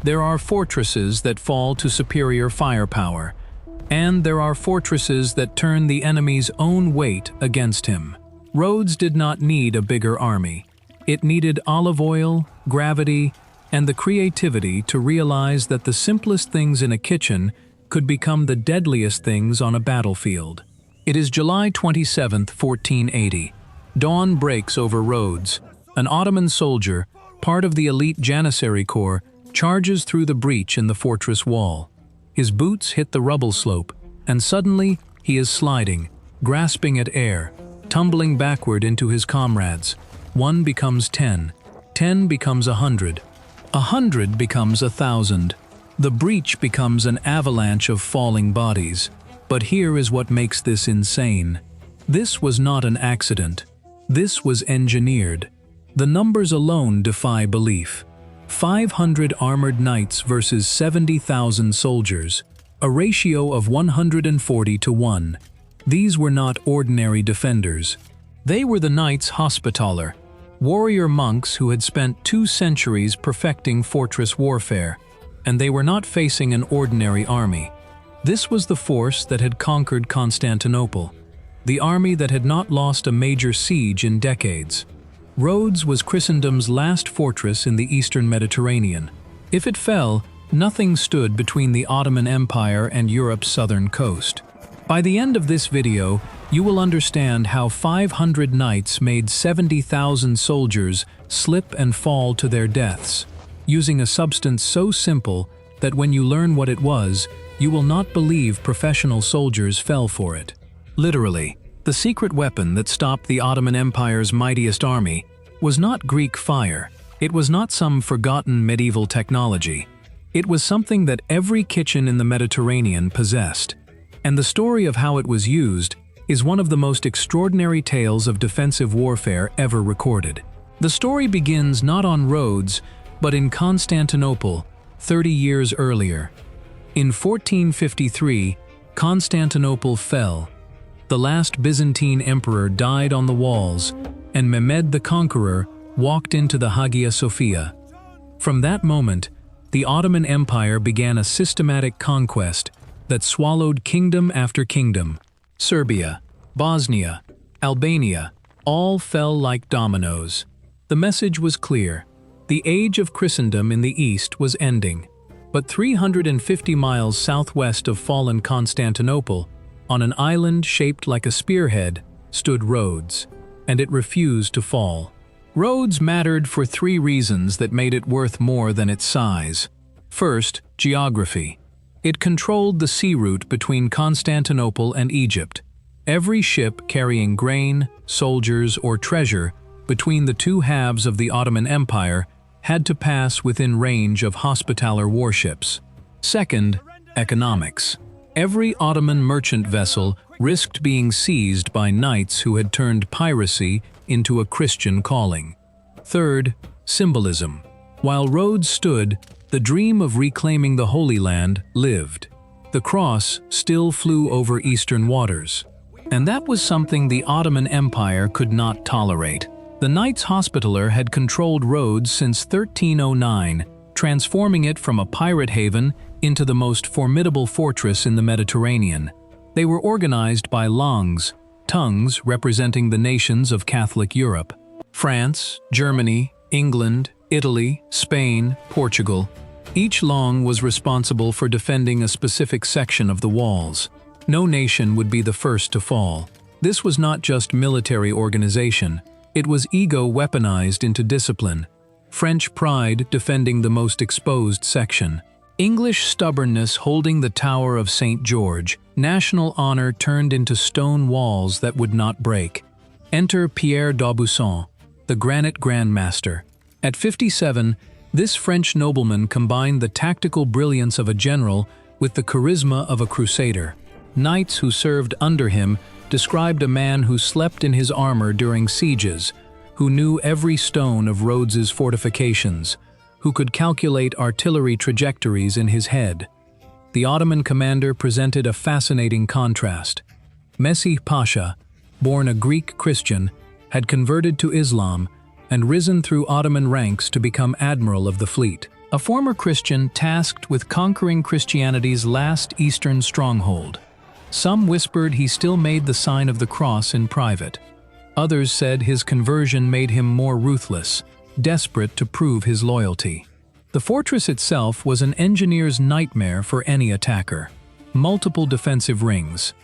There are fortresses that fall to superior firepower, and there are fortresses that turn the enemy's own weight against him. Rhodes did not need a bigger army. It needed olive oil, gravity, and the creativity to realize that the simplest things in a kitchen could become the deadliest things on a battlefield. It is July 27, 1480. Dawn breaks over Rhodes. An Ottoman soldier, part of the elite Janissary Corps, charges through the breach in the fortress wall. His boots hit the rubble slope, and suddenly he is sliding, grasping at air, tumbling backward into his comrades. 1 becomes 10, 10 becomes 100, 100 becomes 1,000. The breach becomes an avalanche of falling bodies. But here is what makes this insane. This was not an accident. This was engineered. The numbers alone defy belief. 500 armored knights versus 70,000 soldiers, a ratio of 140 to 1. These were not ordinary defenders. They were the Knights Hospitaller, warrior monks who had spent 2 centuries perfecting fortress warfare, and they were not facing an ordinary army. This was the force that had conquered Constantinople, the army that had not lost a major siege in decades. Rhodes was Christendom's last fortress in the eastern Mediterranean. If it fell, nothing stood between the Ottoman Empire and Europe's southern coast. By the end of this video, you will understand how 500 knights made 70,000 soldiers slip and fall to their deaths, using a substance so simple that when you learn what it was, you will not believe professional soldiers fell for it. Literally, the secret weapon that stopped the Ottoman Empire's mightiest army was not Greek fire. It was not some forgotten medieval technology. It was something that every kitchen in the Mediterranean possessed. And the story of how it was used is one of the most extraordinary tales of defensive warfare ever recorded. The story begins not on Rhodes, but in Constantinople, 30 years earlier. In 1453, Constantinople fell. The last Byzantine emperor died on the walls, and Mehmed the Conqueror walked into the Hagia Sophia. From that moment, the Ottoman Empire began a systematic conquest that swallowed kingdom after kingdom. Serbia, Bosnia, Albania, all fell like dominoes. The message was clear. The age of Christendom in the East was ending. But 350 miles southwest of fallen Constantinople, on an island shaped like a spearhead, stood Rhodes, and it refused to fall. Rhodes mattered for 3 reasons that made it worth more than its size. First, geography. It controlled the sea route between Constantinople and Egypt. Every ship carrying grain, soldiers, or treasure between the 2 halves of the Ottoman Empire had to pass within range of Hospitaller warships. Second, economics. Every Ottoman merchant vessel risked being seized by knights who had turned piracy into a Christian calling. Third, symbolism. While Rhodes stood, the dream of reclaiming the Holy Land lived. The cross still flew over eastern waters. And that was something the Ottoman Empire could not tolerate. The Knights Hospitaller had controlled Rhodes since 1309, transforming it from a pirate haven into the most formidable fortress in the Mediterranean. They were organized by longs, tongues representing the nations of Catholic Europe. France, Germany, England, Italy, Spain, Portugal. Each long was responsible for defending a specific section of the walls. No nation would be the first to fall. This was not just military organization. It was ego weaponized into discipline. French pride defending the most exposed section. English stubbornness holding the Tower of St. George. National honor turned into stone walls that would not break. Enter Pierre d'Aubusson, the granite Grandmaster. At 57, this French nobleman combined the tactical brilliance of a general with the charisma of a crusader. Knights who served under him described a man who slept in his armor during sieges, who knew every stone of Rhodes's fortifications, who could calculate artillery trajectories in his head. The Ottoman commander presented a fascinating contrast. Mesih Pasha, born a Greek Christian, had converted to Islam and risen through Ottoman ranks to become admiral of the fleet. a former Christian tasked with conquering Christianity's last eastern stronghold. Some whispered he still made the sign of the cross in private. Others said his conversion made him more ruthless, desperate to prove his loyalty. The fortress itself was an engineer's nightmare for any attacker. Multiple defensive rings,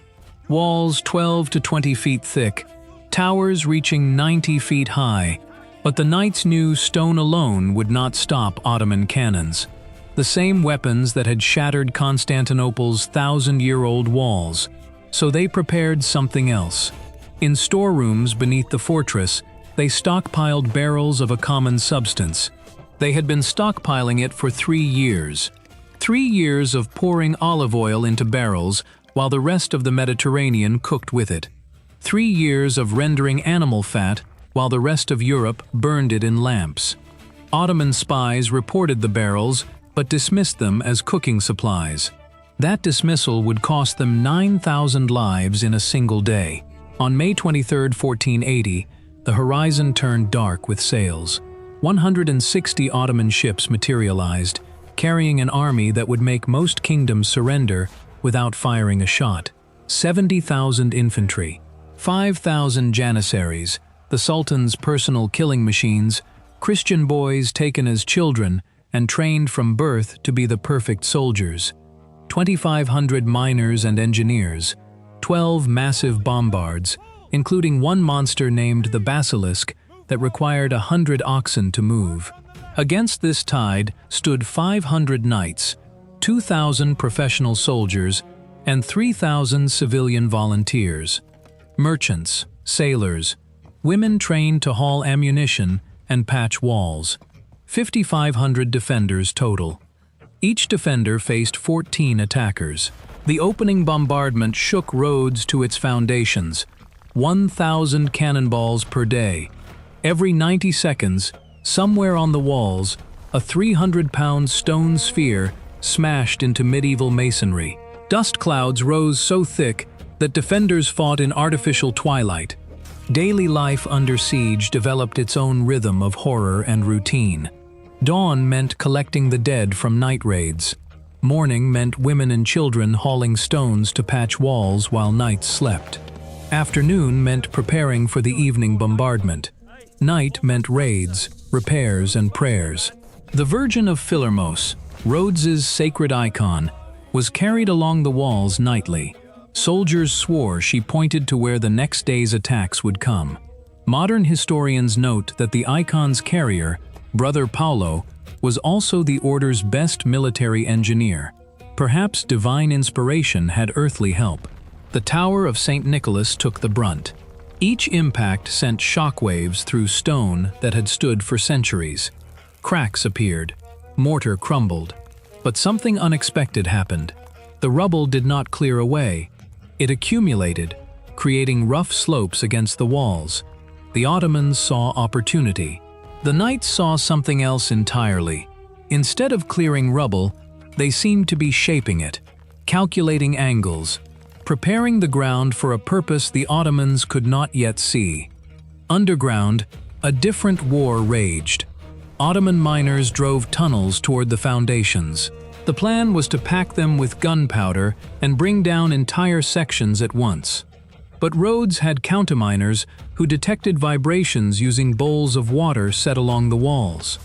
walls 12 to 20 feet thick, towers reaching 90 feet high, but the knights knew stone alone would not stop Ottoman cannons. The same weapons that had shattered Constantinople's thousand-year-old walls, so they prepared something else. In storerooms beneath the fortress, they stockpiled barrels of a common substance. They had been stockpiling it for 3 years. 3 years of pouring olive oil into barrels while the rest of the Mediterranean cooked with it. 3 years of rendering animal fat while the rest of Europe burned it in lamps. Ottoman spies reported the barrels but dismissed them as cooking supplies. That dismissal would cost them 9,000 lives in a single day. On May 23, 1480, the horizon turned dark with sails. 160 Ottoman ships materialized, carrying an army that would make most kingdoms surrender without firing a shot. 70,000 infantry, 5,000 Janissaries, the Sultan's personal killing machines, Christian boys taken as children and trained from birth to be the perfect soldiers, 2,500 miners and engineers, 12 massive bombards, including one monster named the Basilisk that required 100 oxen to move. Against this tide stood 500 knights, 2,000 professional soldiers, and 3,000 civilian volunteers. Merchants, sailors, women trained to haul ammunition and patch walls. 5,500 defenders total. Each defender faced 14 attackers. The opening bombardment shook Rhodes to its foundations. 1,000 cannonballs per day. Every 90 seconds, somewhere on the walls, a 300-pound stone sphere smashed into medieval masonry. Dust clouds rose so thick that defenders fought in artificial twilight. Daily life under siege developed its own rhythm of horror and routine. Dawn meant collecting the dead from night raids. Morning meant women and children hauling stones to patch walls while knights slept. Afternoon meant preparing for the evening bombardment. Night meant raids, repairs, and prayers. The Virgin of Philormos, Rhodes's sacred icon, was carried along the walls nightly. Soldiers swore she pointed to where the next day's attacks would come. Modern historians note that the icon's carrier, Brother Paolo, was also the order's best military engineer. Perhaps divine inspiration had earthly help. The Tower of St. Nicholas took the brunt. Each impact sent shockwaves through stone that had stood for centuries. Cracks appeared. Mortar crumbled. But something unexpected happened. The rubble did not clear away. It accumulated, creating rough slopes against the walls. The Ottomans saw opportunity. The knights saw something else entirely. Instead of clearing rubble, they seemed to be shaping it, calculating angles, preparing the ground for a purpose the Ottomans could not yet see. Underground, a different war raged. Ottoman miners drove tunnels toward the foundations. The plan was to pack them with gunpowder and bring down entire sections at once. But Rhodes had counterminers who detected vibrations using bowls of water set along the walls.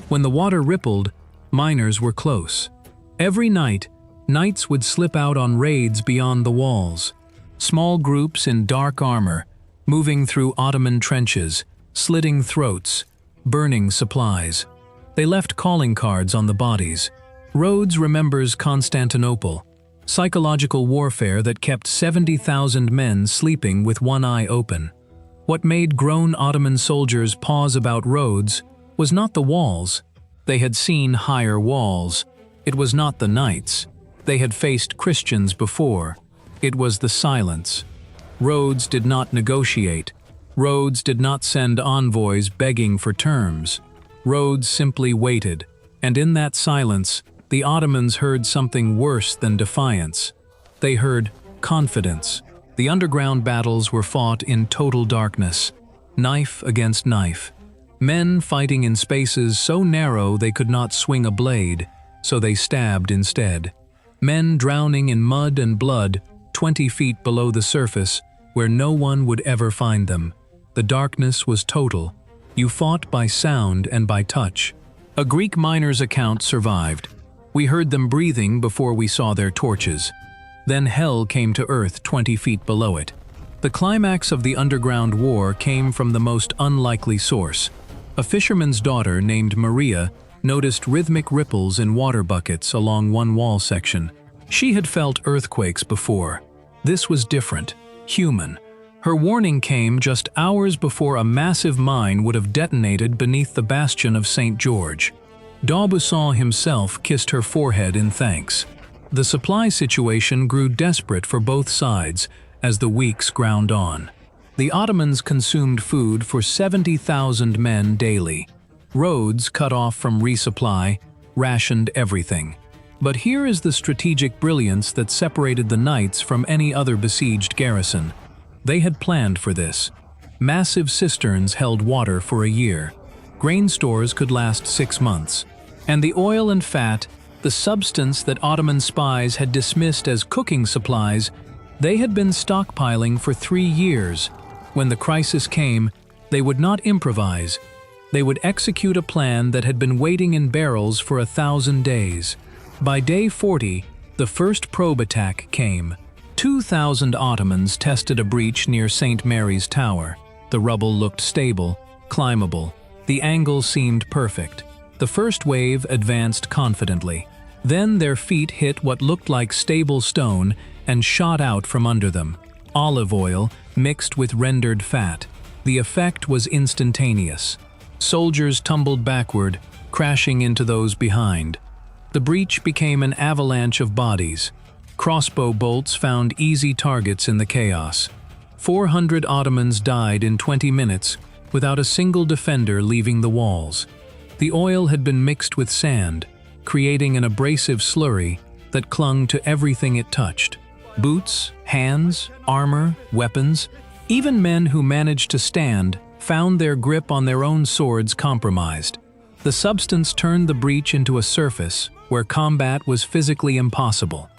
When the water rippled, miners were close. Every night, knights would slip out on raids beyond the walls. Small groups in dark armor, moving through Ottoman trenches, slitting throats, burning supplies. They left calling cards on the bodies. Rhodes remembers Constantinople, psychological warfare that kept 70,000 men sleeping with one eye open. What made grown Ottoman soldiers pause about Rhodes was not the walls. They had seen higher walls. It was not the knights. They had faced Christians before. It was the silence. Rhodes did not negotiate. Rhodes did not send envoys begging for terms. Rhodes simply waited, and in that silence, the Ottomans heard something worse than defiance. They heard confidence. The underground battles were fought in total darkness, knife against knife. Men fighting in spaces so narrow they could not swing a blade, so they stabbed instead. Men drowning in mud and blood 20 feet below the surface, where no one would ever find them. The darkness was total. You fought by sound and by touch. A Greek miner's account survived. We heard them breathing before we saw their torches. Then hell came to earth 20 feet below it. The climax of the underground war came from the most unlikely source. A fisherman's daughter named Maria noticed rhythmic ripples in water buckets along one wall section. She had felt earthquakes before. This was different, human. Her warning came just hours before a massive mine would have detonated beneath the bastion of St. George. D'Aubusson himself kissed her forehead in thanks. The supply situation grew desperate for both sides as the weeks ground on. The Ottomans consumed food for 70,000 men daily. Rhodes, cut off from resupply, rationed everything. But here is the strategic brilliance that separated the knights from any other besieged garrison. They had planned for this. Massive cisterns held water for a year. Grain stores could last 6 months. And the oil and fat, the substance that Ottoman spies had dismissed as cooking supplies, they had been stockpiling for 3 years. When the crisis came, they would not improvise. They would execute a plan that had been waiting in barrels for 1,000 days. By day 40, the first probe attack came. 2,000 Ottomans tested a breach near St. Mary's Tower. The rubble looked stable, climbable. The angle seemed perfect. The first wave advanced confidently. Then their feet hit what looked like stable stone and shot out from under them. Olive oil mixed with rendered fat. The effect was instantaneous. Soldiers tumbled backward, crashing into those behind. The breach became an avalanche of bodies. Crossbow bolts found easy targets in the chaos. 400 Ottomans died in 20 minutes without a single defender leaving the walls. The oil had been mixed with sand, creating an abrasive slurry that clung to everything it touched. Boots, hands, armor, weapons, even men who managed to stand found their grip on their own swords compromised. The substance turned the breach into a surface where combat was physically impossible.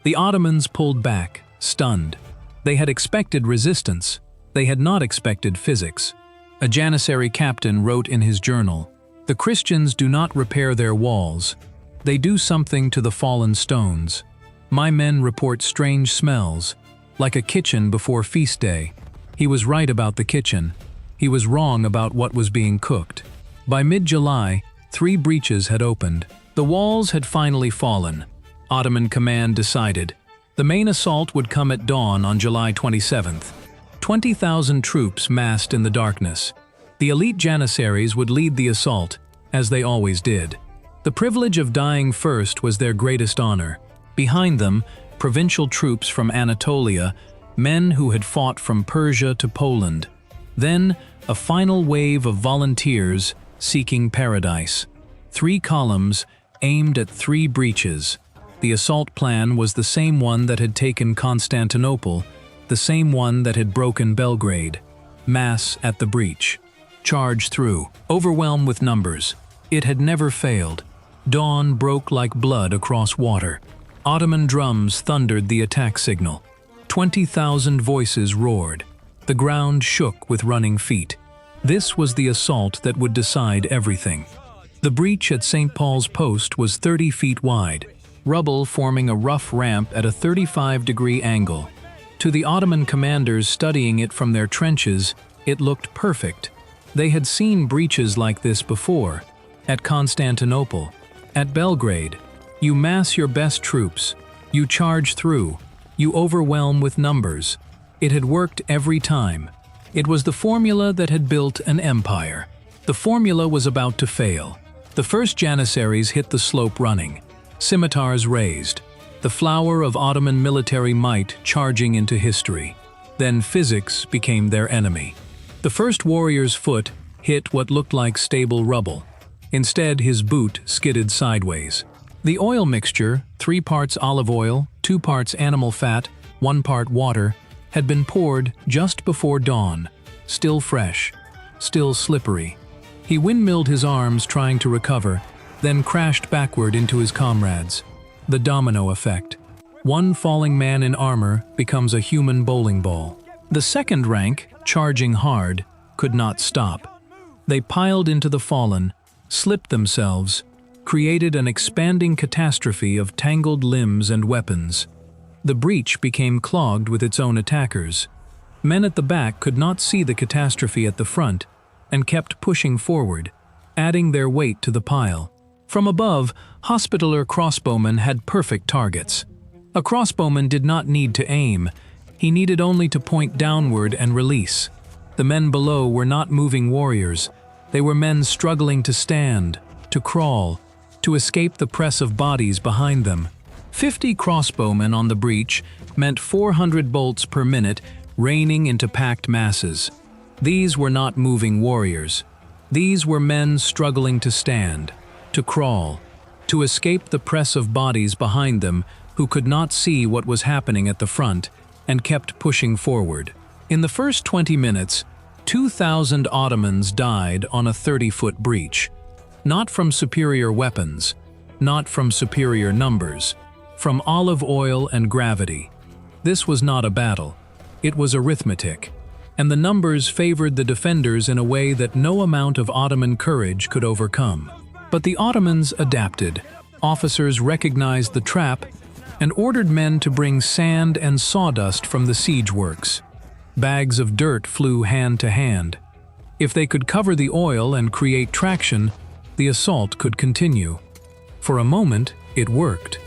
The Ottomans pulled back, stunned. They had expected resistance. They had not expected physics. A Janissary captain wrote in his journal, "The Christians do not repair their walls. They do something to the fallen stones. My men report strange smells, like a kitchen before feast day." He was right about the kitchen. He was wrong about what was being cooked. By mid-July, 3 breaches had opened. The walls had finally fallen. Ottoman command decided. The main assault would come at dawn on July 27th. 20,000 troops massed in the darkness. The elite Janissaries would lead the assault, as they always did. The privilege of dying first was their greatest honor. Behind them, provincial troops from Anatolia, men who had fought from Persia to Poland. Then, a final wave of volunteers seeking paradise. 3 columns aimed at 3 breaches. The assault plan was the same one that had taken Constantinople, the same one that had broken Belgrade. Mass at the breach. Charge through. Overwhelm with numbers. It had never failed. Dawn broke like blood across water. Ottoman drums thundered the attack signal. 20,000 voices roared. The ground shook with running feet. This was the assault that would decide everything. The breach at St. Paul's Post was 30 feet wide, rubble forming a rough ramp at a 35-degree angle. To the Ottoman commanders studying it from their trenches, it looked perfect. They had seen breaches like this before, at Constantinople, at Belgrade. You mass your best troops, you charge through, you overwhelm with numbers. It had worked every time. It was the formula that had built an empire. The formula was about to fail. The first Janissaries hit the slope running, scimitars raised, the flower of Ottoman military might charging into history. Then physics became their enemy. The first warrior's foot hit what looked like stable rubble. Instead, his boot skidded sideways. The oil mixture, 3 parts olive oil, 2 parts animal fat, 1 part water, had been poured just before dawn, still fresh, still slippery. He windmilled his arms trying to recover, then crashed backward into his comrades. The domino effect. One falling man in armor becomes a human bowling ball. The second rank, charging hard, could not stop. They piled into the fallen, slipped themselves, created an expanding catastrophe of tangled limbs and weapons. The breach became clogged with its own attackers. Men at the back could not see the catastrophe at the front and kept pushing forward, adding their weight to the pile. From above, Hospitaller crossbowmen had perfect targets. A crossbowman did not need to aim. He needed only to point downward and release. The men below were not moving warriors. They were men struggling to stand, to crawl, to escape the press of bodies behind them. 50 crossbowmen on the breach meant 400 bolts per minute raining into packed masses. These were not moving warriors. These were men struggling to stand, to crawl, to escape the press of bodies behind them who could not see what was happening at the front and kept pushing forward. In the first 20 minutes, 2,000 Ottomans died on a 30-foot breach. Not from superior weapons, not from superior numbers, from olive oil and gravity. This was not a battle. It was arithmetic, and the numbers favored the defenders in a way that no amount of Ottoman courage could overcome. But the Ottomans adapted. Officers recognized the trap and ordered men to bring sand and sawdust from the siege works. Bags of dirt flew hand to hand. If they could cover the oil and create traction, the assault could continue. For a moment, it worked.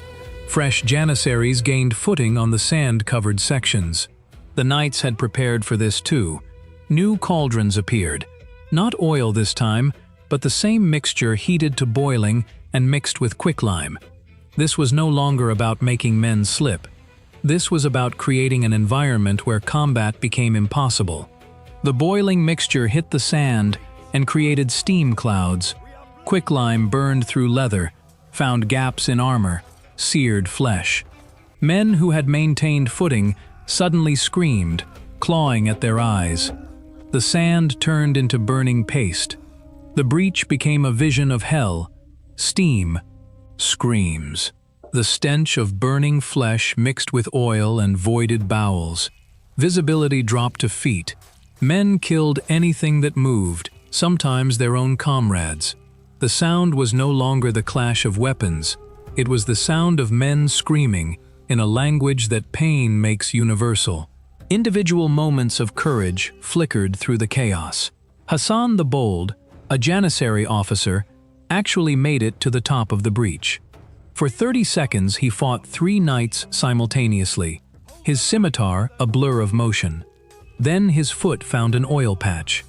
Fresh Janissaries gained footing on the sand-covered sections. The knights had prepared for this too. New cauldrons appeared. Not oil this time, but the same mixture heated to boiling and mixed with quicklime. This was no longer about making men slip. This was about creating an environment where combat became impossible. The boiling mixture hit the sand and created steam clouds. Quicklime burned through leather, found gaps in armor, seared flesh. Men who had maintained footing suddenly screamed, clawing at their eyes. The sand turned into burning paste. The breach became a vision of hell, steam, screams. The stench of burning flesh mixed with oil and voided bowels. Visibility dropped to feet. Men killed anything that moved, sometimes their own comrades. The sound was no longer the clash of weapons. It was the sound of men screaming in a language that pain makes universal. Individual moments of courage flickered through the chaos. Hassan the Bold, a Janissary officer, actually made it to the top of the breach. For 30 seconds he fought 3 knights simultaneously, his scimitar a blur of motion. Then his foot found an oil patch.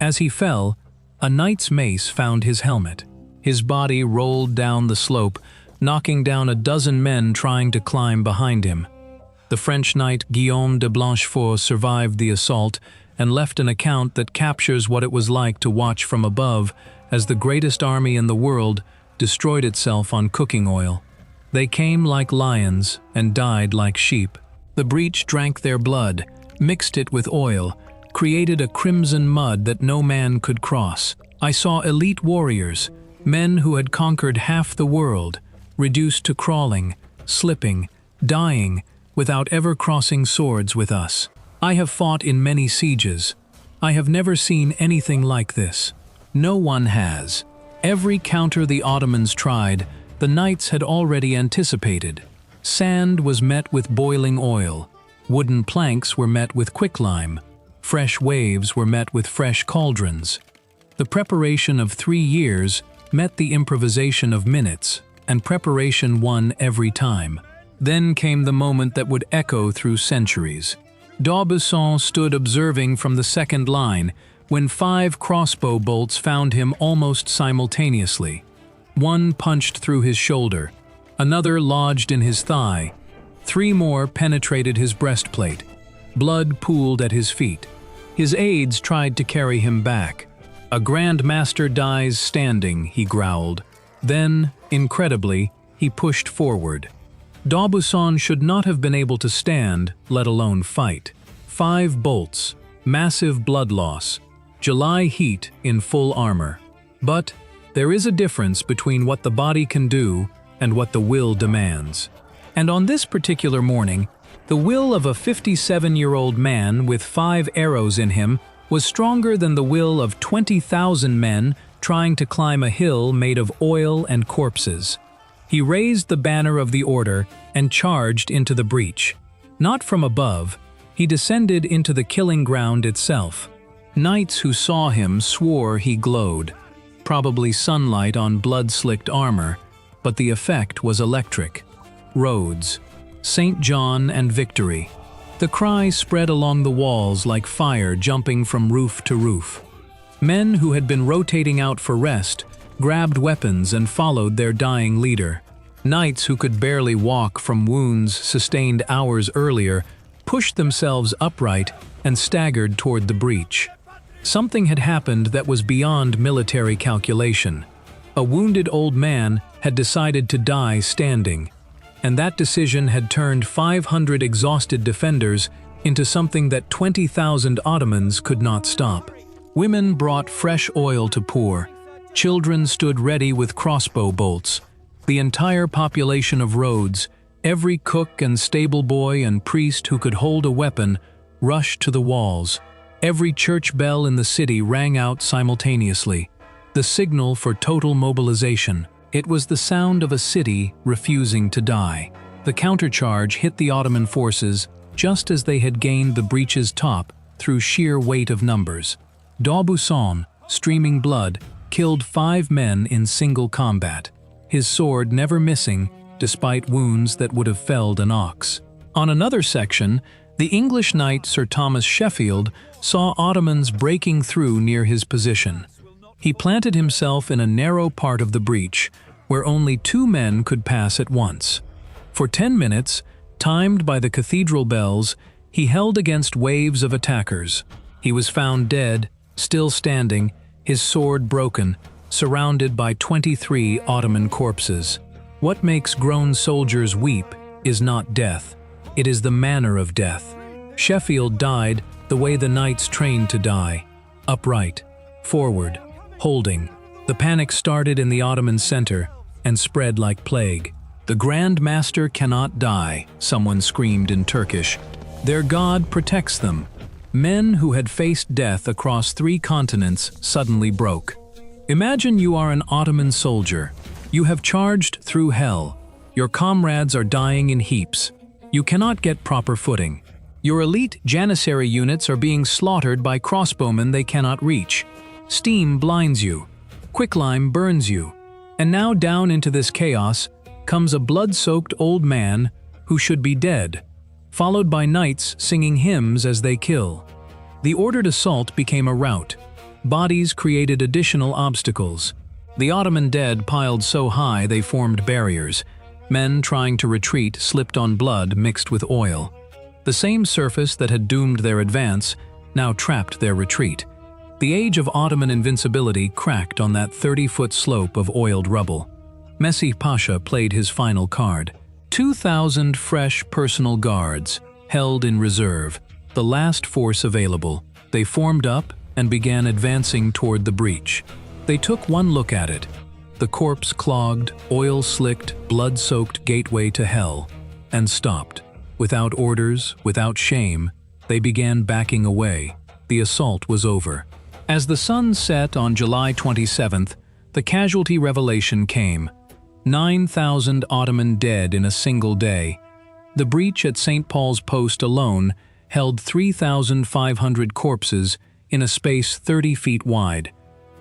As he fell, a knight's mace found his helmet. His body rolled down the slope, knocking down a dozen men trying to climb behind him. The French knight Guillaume de Blanchefort survived the assault and left an account that captures what it was like to watch from above as the greatest army in the world destroyed itself on cooking oil. They came like lions and died like sheep. The breach drank their blood, mixed it with oil, created a crimson mud that no man could cross. I saw elite warriors, men who had conquered half the world, reduced to crawling, slipping, dying, without ever crossing swords with us. I have fought in many sieges. I have never seen anything like this. No one has. Every counter the Ottomans tried, the knights had already anticipated. Sand was met with boiling oil. Wooden planks were met with quicklime. Fresh waves were met with fresh cauldrons. The preparation of 3 years met the improvisation of minutes, and preparation won every time. Then came the moment that would echo through centuries. D'Aubusson stood observing from the second line when 5 crossbow bolts found him almost simultaneously. One punched through his shoulder, another lodged in his thigh, 3 more penetrated his breastplate. Blood pooled at his feet. His aides tried to carry him back. "A Grandmaster dies standing," he growled. Then, incredibly, he pushed forward. D'Aubusson should not have been able to stand, let alone fight. 5 bolts, massive blood loss, July heat in full armor. But there is a difference between what the body can do and what the will demands. And on this particular morning, the will of a 57-year-old man with 5 arrows in him was stronger than the will of 20,000 men trying to climb a hill made of oil and corpses. He raised the banner of the order and charged into the breach. Not from above, he descended into the killing ground itself. Knights who saw him swore he glowed, probably sunlight on blood-slicked armor, but the effect was electric. Rhodes, St. John and victory. The cry spread along the walls like fire jumping from roof to roof. Men who had been rotating out for rest grabbed weapons and followed their dying leader. Knights who could barely walk from wounds sustained hours earlier pushed themselves upright and staggered toward the breach. Something had happened that was beyond military calculation. A wounded old man had decided to die standing, and that decision had turned 500 exhausted defenders into something that 20,000 Ottomans could not stop. Women brought fresh oil to pour. Children stood ready with crossbow bolts. The entire population of Rhodes, every cook and stable boy and priest who could hold a weapon, rushed to the walls. Every church bell in the city rang out simultaneously, the signal for total mobilization. It was the sound of a city refusing to die. The countercharge hit the Ottoman forces just as they had gained the breach's top through sheer weight of numbers. D'Aubusson, streaming blood, killed 5 men in single combat, his sword never missing despite wounds that would have felled an ox. On another section, the English knight Sir Thomas Sheffield saw Ottomans breaking through near his position. He planted himself in a narrow part of the breach, where only 2 men could pass at once. For 10 minutes, timed by the cathedral bells, he held against waves of attackers. He was found dead, still standing, his sword broken, surrounded by 23 Ottoman corpses. What makes grown soldiers weep is not death, it is the manner of death. Sheffield died the way the knights trained to die, upright, forward, holding. The panic started in the Ottoman center and spread like plague. "The Grandmaster cannot die," someone screamed in Turkish. "Their God protects them." Men who had faced death across 3 continents suddenly broke. Imagine you are an Ottoman soldier. You have charged through hell. Your comrades are dying in heaps. You cannot get proper footing. Your elite Janissary units are being slaughtered by crossbowmen they cannot reach. Steam blinds you. Quicklime burns you. And now down into this chaos comes a blood-soaked old man who should be dead, followed by knights singing hymns as they kill. The ordered assault became a rout. Bodies created additional obstacles. The Ottoman dead piled so high they formed barriers. Men trying to retreat slipped on blood mixed with oil. The same surface that had doomed their advance now trapped their retreat. The age of Ottoman invincibility cracked on that 30-foot slope of oiled rubble. Mesih Pasha played his final card. 2,000 fresh personal guards, held in reserve, the last force available. They formed up and began advancing toward the breach. They took one look at it. The corpse-clogged, oil-slicked, blood-soaked gateway to hell, and stopped. Without orders, without shame, they began backing away. The assault was over. As the sun set on July 27th, the casualty revelation came. 9,000 Ottoman dead in a single day. The breach at St. Paul's Post alone held 3,500 corpses in a space 30 feet wide.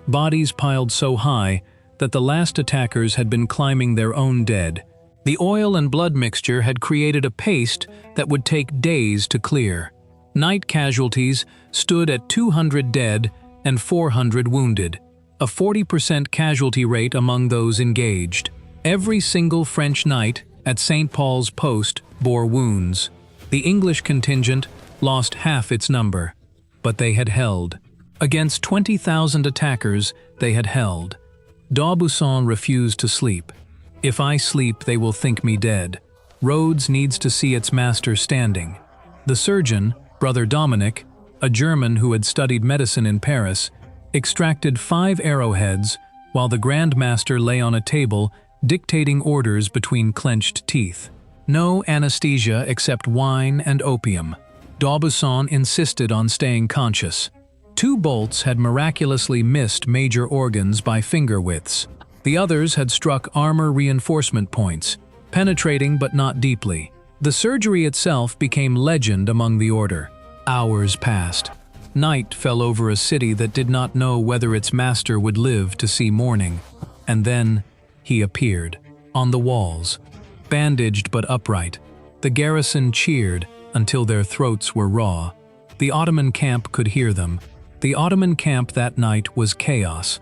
Bodies piled so high that the last attackers had been climbing their own dead. The oil and blood mixture had created a paste that would take days to clear. Night casualties stood at 200 dead and 400 wounded, a 40% casualty rate among those engaged. Every single French knight at St. Paul's Post bore wounds. The English contingent lost half its number, but they had held. Against 20,000 attackers, they had held. D'Aubusson refused to sleep. "If I sleep, they will think me dead." Rhodes needs to see its master standing. The surgeon, Brother Dominic, a German who had studied medicine in Paris, extracted 5 arrowheads while the Grandmaster lay on a table, dictating orders between clenched teeth. No anesthesia except wine and opium. D'Aubusson insisted on staying conscious. 2 bolts had miraculously missed major organs by finger widths. The others had struck armor reinforcement points, penetrating but not deeply. The surgery itself became legend among the order. Hours passed. Night fell over a city that did not know whether its master would live to see morning. And then he appeared, on the walls, bandaged but upright. The garrison cheered until their throats were raw. The Ottoman camp could hear them. The Ottoman camp that night was chaos.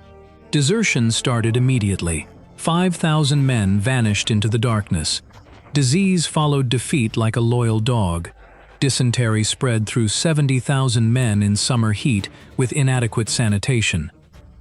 Desertion started immediately. 5,000 men vanished into the darkness. Disease followed defeat like a loyal dog. Dysentery spread through 70,000 men in summer heat with inadequate sanitation.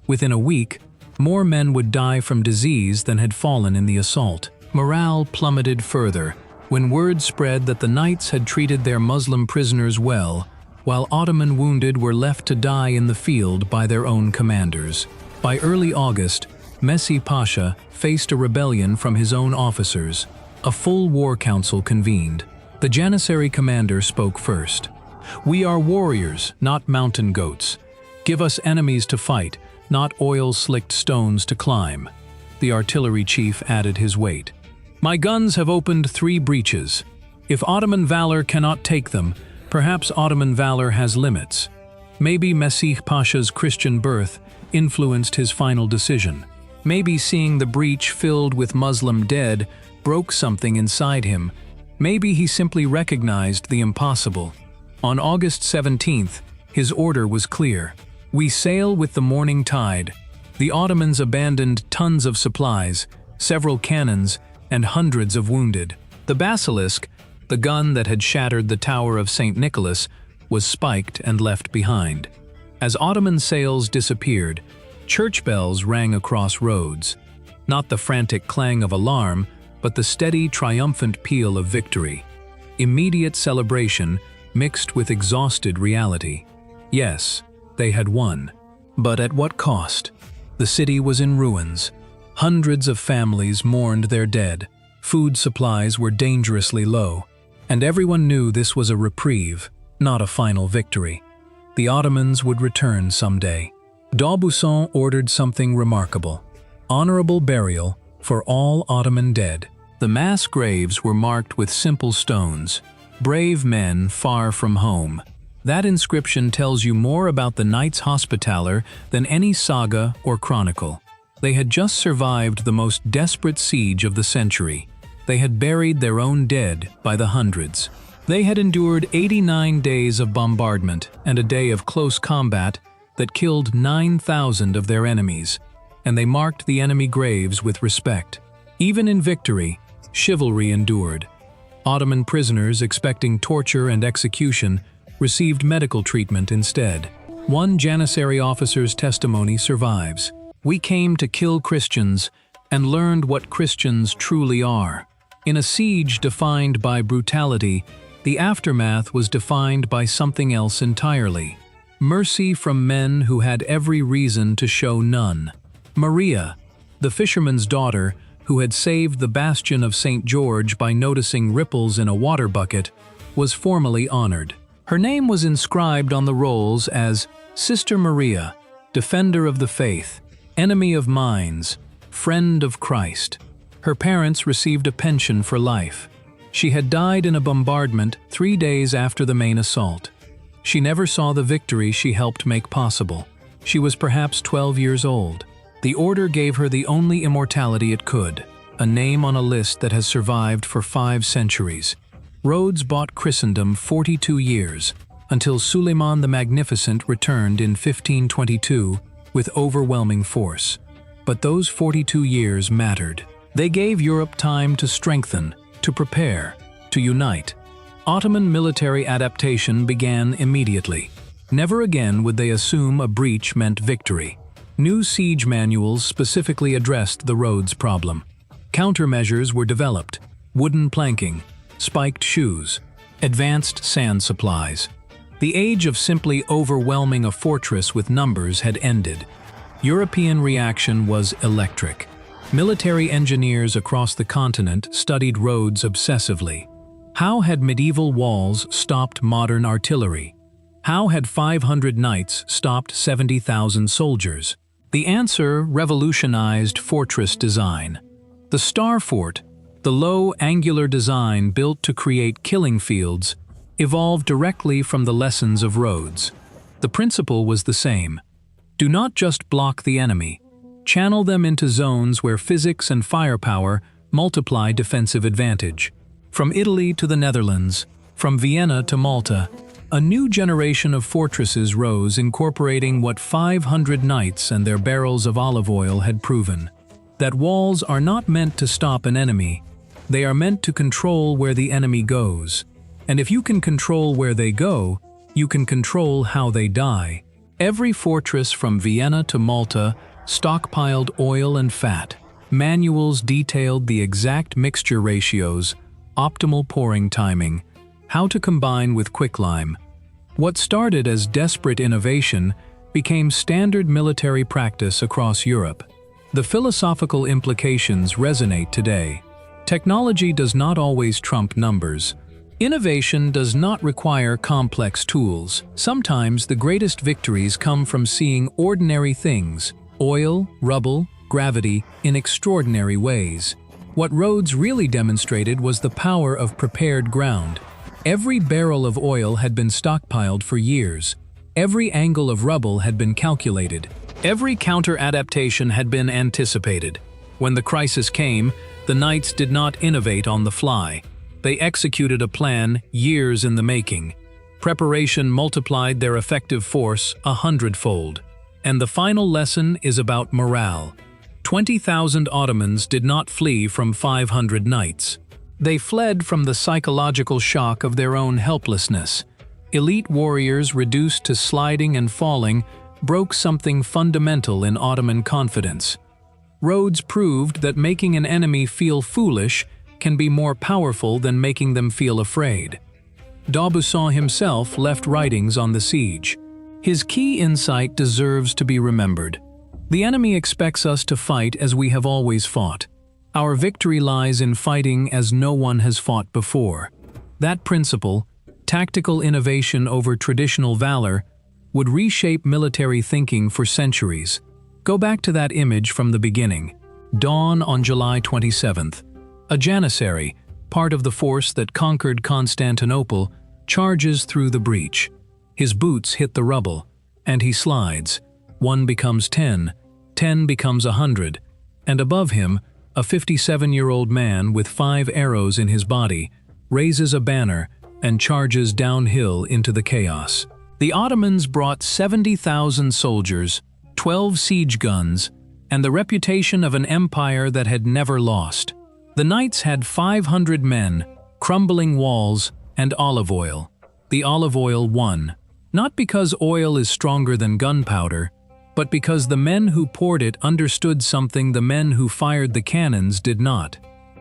Within a week, more men would die from disease than had fallen in the assault. Morale plummeted further when word spread that the knights had treated their Muslim prisoners well, while Ottoman wounded were left to die in the field by their own commanders. By early August, Mesih Pasha faced a rebellion from his own officers. A full war council convened. The Janissary commander spoke first. "We are warriors, not mountain goats. Give us enemies to fight, not oil-slicked stones to climb." The artillery chief added his weight. "My guns have opened 3 breaches. If Ottoman valor cannot take them, perhaps Ottoman valor has limits." Maybe Mesih Pasha's Christian birth influenced his final decision. Maybe seeing the breach filled with Muslim dead broke something inside him. Maybe he simply recognized the impossible. On August 17th, his order was clear. "We sail with the morning tide." The Ottomans abandoned tons of supplies, several cannons, and hundreds of wounded. The basilisk, the gun that had shattered the Tower of St. Nicholas, was spiked and left behind. As Ottoman sails disappeared, church bells rang across Rhodes. Not the frantic clang of alarm, but the steady, triumphant peal of victory. Immediate celebration mixed with exhausted reality. Yes, they had won. But at what cost? The city was in ruins. Hundreds of families mourned their dead. Food supplies were dangerously low. And everyone knew this was a reprieve, not a final victory. The Ottomans would return someday. D'Aubusson ordered something remarkable: honorable burial for all Ottoman dead. The mass graves were marked with simple stones, "Brave men far from home." That inscription tells you more about the Knights Hospitaller than any saga or chronicle. They had just survived the most desperate siege of the century. They had buried their own dead by the hundreds. They had endured 89 days of bombardment and a day of close combat that killed 9,000 of their enemies, and they marked the enemy graves with respect. Even in victory, chivalry endured. Ottoman prisoners expecting torture and execution received medical treatment instead. One Janissary officer's testimony survives. "We came to kill Christians and learned what Christians truly are." In a siege defined by brutality, the aftermath was defined by something else entirely: mercy from men who had every reason to show none. Maria, the fisherman's daughter, who had saved the bastion of St. George by noticing ripples in a water bucket, was formally honored. Her name was inscribed on the rolls as Sister Maria, Defender of the Faith, Enemy of Minds, Friend of Christ. Her parents received a pension for life. She had died in a bombardment 3 days after the main assault. She never saw the victory she helped make possible. She was perhaps 12 years old. The order gave her the only immortality it could, a name on a list that has survived for 5 centuries. Rhodes bought Christendom 42 years, until Suleiman the Magnificent returned in 1522 with overwhelming force. But those 42 years mattered. They gave Europe time to strengthen, to prepare, to unite. Ottoman military adaptation began immediately. Never again would they assume a breach meant victory. New siege manuals specifically addressed the Rhodes problem. Countermeasures were developed: wooden planking, spiked shoes, advanced sand supplies. The age of simply overwhelming a fortress with numbers had ended. European reaction was electric. Military engineers across the continent studied Rhodes obsessively. How had medieval walls stopped modern artillery? How had 500 knights stopped 70,000 soldiers? The answer revolutionized fortress design. The Star Fort, the low, angular design built to create killing fields, evolved directly from the lessons of Rhodes. The principle was the same. Do not just block the enemy. Channel them into zones where physics and firepower multiply defensive advantage. From Italy to the Netherlands, from Vienna to Malta, a new generation of fortresses rose, incorporating what 500 knights and their barrels of olive oil had proven: that walls are not meant to stop an enemy, they are meant to control where the enemy goes. And if you can control where they go, you can control how they die. Every fortress from Vienna to Malta stockpiled oil and fat. Manuals detailed the exact mixture ratios, optimal pouring timing, how to combine with quicklime. What started as desperate innovation became standard military practice across Europe. The philosophical implications resonate today. Technology does not always trump numbers. Innovation does not require complex tools. Sometimes the greatest victories come from seeing ordinary things, oil, rubble, gravity, in extraordinary ways. What Rhodes really demonstrated was the power of prepared ground. Every barrel of oil had been stockpiled for years. Every angle of rubble had been calculated. Every counter-adaptation had been anticipated. When the crisis came, the knights did not innovate on the fly. They executed a plan years in the making. Preparation multiplied their effective force 100-fold. And the final lesson is about morale. 20,000 Ottomans did not flee from 500 knights. They fled from the psychological shock of their own helplessness. Elite warriors reduced to sliding and falling broke something fundamental in Ottoman confidence. Rhodes proved that making an enemy feel foolish can be more powerful than making them feel afraid. D'Aubusson himself left writings on the siege. His key insight deserves to be remembered. The enemy expects us to fight as we have always fought. Our victory lies in fighting as no one has fought before. That principle, tactical innovation over traditional valor, would reshape military thinking for centuries. Go back to that image from the beginning. Dawn on July 27th. A Janissary, part of the force that conquered Constantinople, charges through the breach. His boots hit the rubble, and he slides. 1 becomes 10, 10 becomes 100, and above him, a 57-year-old man with 5 arrows in his body raises a banner and charges downhill into the chaos. The Ottomans brought 70,000 soldiers, 12 siege guns, and the reputation of an empire that had never lost. The knights had 500 men, crumbling walls, and olive oil. The olive oil won, not because oil is stronger than gunpowder, but because the men who poured it understood something the men who fired the cannons did not.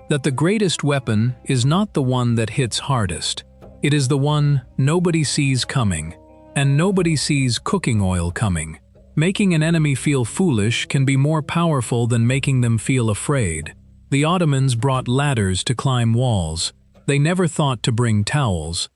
That the greatest weapon is not the one that hits hardest. It is the one nobody sees coming, and nobody sees cooking oil coming. Making an enemy feel foolish can be more powerful than making them feel afraid. The Ottomans brought ladders to climb walls. They never thought to bring towels.